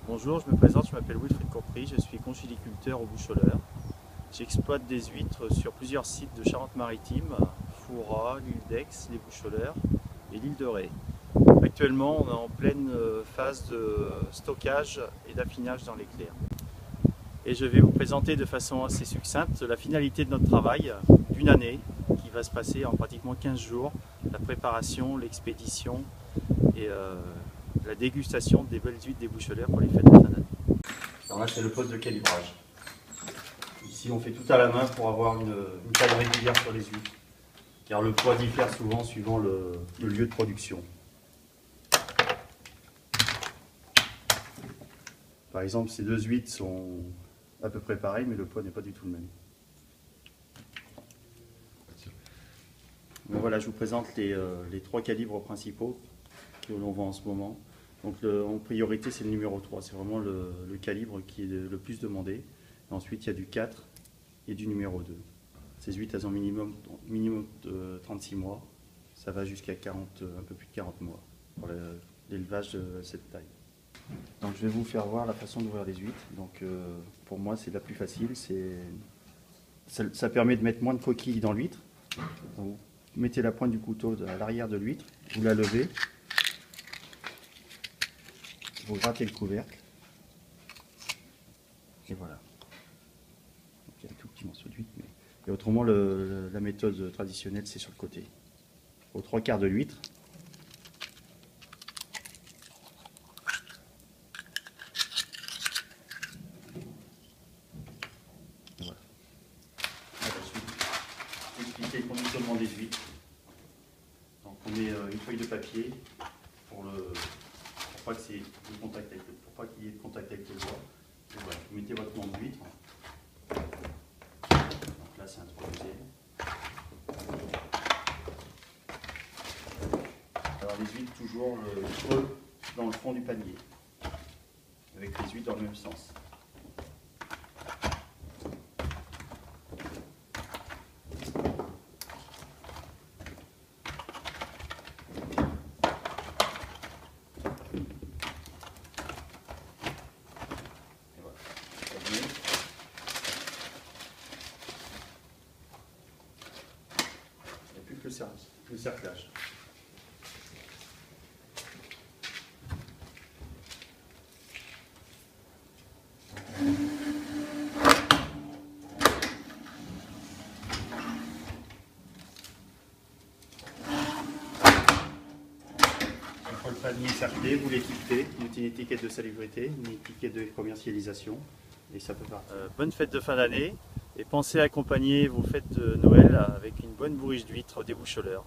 Bonjour, je me présente, je m'appelle Wilfried Courpry, je suis conchyliculteur au Boucholeur. J'exploite des huîtres sur plusieurs sites de Charente-Maritime, Fourras, l'île d'Aix, les Boucholeurs et l'île de Ré. Actuellement, on est en pleine phase de stockage et d'affinage dans les clairs. Et je vais vous présenter de façon assez succincte la finalité de notre travail d'une année qui va se passer en pratiquement 15 jours, la préparation, l'expédition et la dégustation des belles huîtres des Boucholeurs pour les fêtes de fin d'année. Alors là, c'est le poste de calibrage. Ici, on fait tout à la main pour avoir une taille régulière sur les huîtres, car le poids diffère souvent suivant le lieu de production. Par exemple, ces deux huîtres sont à peu près pareilles, mais le poids n'est pas du tout le même. Donc voilà, je vous présente les trois calibres principaux que l'on vend en ce moment. Donc en priorité, c'est le numéro 3, c'est vraiment le calibre qui est le plus demandé. Et ensuite, il y a du 4 et du numéro 2. Ces huîtres, elles ont minimum de 36 mois. Ça va jusqu'à un peu plus de 40 mois pour l'élevage de cette taille. Donc je vais vous faire voir la façon d'ouvrir les huîtres. Donc pour moi, c'est la plus facile. Ça permet de mettre moins de coquilles dans l'huître. Vous mettez la pointe du couteau à l'arrière de l'huître, vous la levez. Vous grattez le couvercle, et voilà. Donc, il y a un tout petit morceau d'huître, mais... Et autrement, la méthode traditionnelle, c'est sur le côté. Aux 3/4 de l'huître. Voilà. Ensuite, expliquer le conditionnement des huîtres. Donc, on met une feuille de papier pour pas qu'il y ait de contact avec le bois. Et voilà, vous mettez votre nombre d'huîtres. Donc là, c'est intronisé. Alors les huîtres, toujours le creux dans le fond du panier, avec les huîtres dans le même sens. Le cerclage. Une fois le panier cerclé, vous l'étiquetez, une étiquette de salubrité, une étiquette de commercialisation, et ça peut partir. Bonne fête de fin d'année, et pensez à accompagner vos fêtes de Noël avec une bonne bourriche d'huîtres des Boucholeurs.